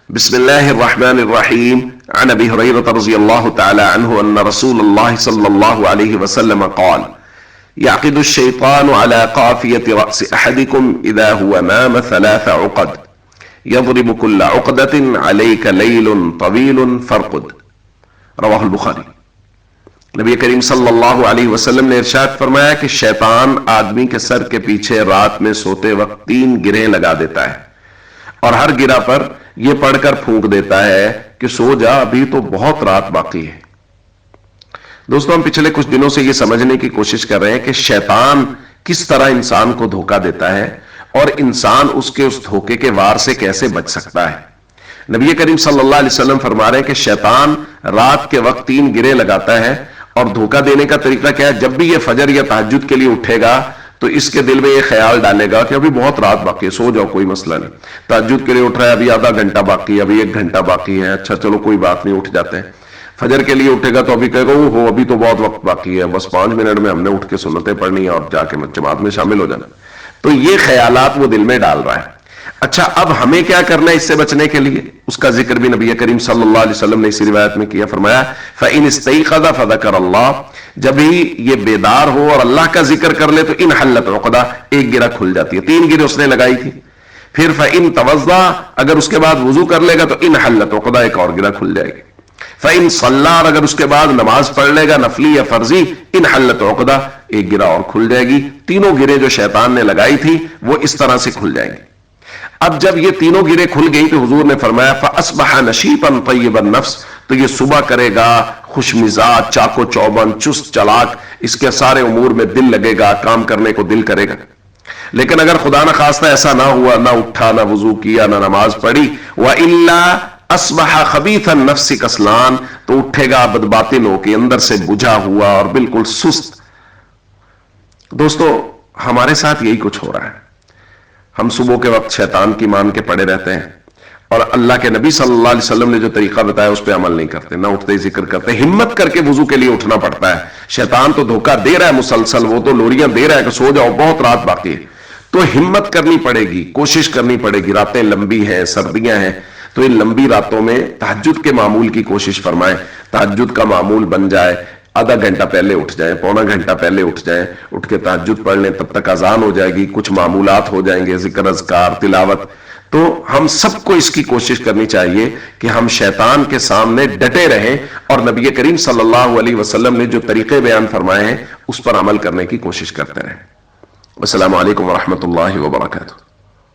بسم الله الرحمن الرحيم. عن ابي هريرة رضي الله تعالى عنه ان رسول الله صلى الله عليه وسلم قال: يعقد الشيطان على قافية رأس احدكم اذا هو نام 3 عقد يضرب كل عقدة عليك ليل طويل فارقد. رواہ البخاری۔ نبی کریم صلی اللہ علیہ وسلم نے ارشاد فرمایا کہ شیطان آدمی کے سر کے پیچھے رات میں سوتے وقت 3 گرہیں لگا دیتا ہے اور ہر گرہ پر یہ پڑھ کر پھونک دیتا ہے کہ سو جا، ابھی تو بہت رات باقی ہے۔ دوستو، ہم پچھلے کچھ دنوں سے یہ سمجھنے کی کوشش کر رہے ہیں کہ شیطان کس طرح انسان کو دھوکہ دیتا ہے اور انسان اس دھوکے کے وار سے کیسے بچ سکتا ہے۔ نبی کریم صلی اللہ علیہ وسلم فرما رہے ہیں کہ شیطان رات کے وقت 3 گرے لگاتا ہے اور دھوکہ دینے کا طریقہ کیا ہے؟ جب بھی یہ فجر یا تہجد کے لیے اٹھے گا تو اس کے دل میں یہ خیال ڈالے گا کہ ابھی بہت رات باقی ہے، سو جاؤ، کوئی مسئلہ نہیں۔ تہجد کے لیے اٹھ رہا ہے، ابھی آدھا گھنٹہ باقی ہے، ابھی 1 گھنٹہ باقی ہے، اچھا چلو کوئی بات نہیں، اٹھ جاتے ہیں۔ فجر کے لیے اٹھے گا تو ابھی کہے گا وہ ابھی تو بہت وقت باقی ہے، بس 5 منٹ میں ہم نے اٹھ کے سنتیں پڑھنی ہے اور جا کے جماعت میں شامل ہو جانا۔ تو یہ خیالات وہ دل میں ڈال رہا ہے۔ اچھا، اب ہمیں کیا کرنا ہے اس سے بچنے کے لیے؟ اس کا ذکر بھی نبی کریم صلی اللہ علیہ وسلم نے اسی روایت میں کیا، فرمایا فَإِنِ اسْتَيْقَظَ فَذَكَرَ اللَّهَ، جب ہی یہ بیدار ہو اور اللہ کا ذکر کر لے تو ان حلت عقدہ، 1 گرہ کھل جاتی ہے۔ 3 گرے اس نے لگائی تھی۔ پھر فَإِن تَوَضَّأَ، اگر اس کے بعد وضو کر لے گا تو ان حلت عقدہ، 1 اور گرہ کھل جائے گی۔ فَإِن صَلَّى، اگر اس کے بعد نماز پڑھ لے گا نفلی یا فرضی، ان حلت عقدہ، 1 گرہ اور کھل جائے گی۔ تینوں گرے جو شیطان نے لگائی تھی وہ اس طرح سے کھل جائیں گے۔ اب جب یہ تینوں گرے کھل گئی تو حضور نے فرمایا فَأَصْبَحَ نَشِيطًا طَيِّبَ النَّفْسِ، تو یہ صبح کرے گا خوش مزاج، چاق و چوبند، چست چلاک، اس کے سارے امور میں دل لگے گا، کام کرنے کو دل کرے گا۔ لیکن اگر خدا نہ خواستہ ایسا نہ ہوا، نہ اٹھا، نہ وضو کیا، نہ نماز پڑھی، وَإِلَّا أَصْبَحَ خَبِيثَ النَّفْسِ كَسْلَانًا، تو اٹھے گا بدباطن ہو کے، اندر سے بجھا ہوا اور بالکل سست۔ دوستو، ہمارے ساتھ یہی کچھ ہو رہا ہے۔ ہم صبح کے وقت شیطان کی مان کے پڑے رہتے ہیں اور اللہ کے نبی صلی اللہ علیہ وسلم نے جو طریقہ بتایا اس پہ عمل نہیں کرتے، نہ اٹھتے ذکر کرتے۔ ہمت کر کے وضو کے لیے اٹھنا پڑتا ہے۔ شیطان تو دھوکہ دے رہا ہے مسلسل، وہ تو لوریاں دے رہا ہے کہ سو جاؤ، بہت رات باقی ہے۔ تو ہمت کرنی پڑے گی، کوشش کرنی پڑے گی۔ راتیں لمبی ہیں، سردیاں ہیں، تو ان لمبی راتوں میں تہجد کے معمول کی کوشش فرمائیں۔ تہجد کا معمول بن جائے، آدھا گھنٹہ پہلے اٹھ جائیں، پونا گھنٹہ پہلے اٹھ جائیں، اٹھ کے تہجد پڑھ لیں، تب تک اذان ہو جائے گی، کچھ معمولات ہو جائیں گے، ذکر، اذکار، تلاوت۔ تو ہم سب کو اس کی کوشش کرنی چاہیے کہ ہم شیطان کے سامنے ڈٹے رہیں اور نبی کریم صلی اللہ علیہ وسلم نے جو طریقے بیان فرمائے ہیں اس پر عمل کرنے کی کوشش کرتے رہیں۔ السلام علیکم ورحمۃ اللہ وبرکاتہ۔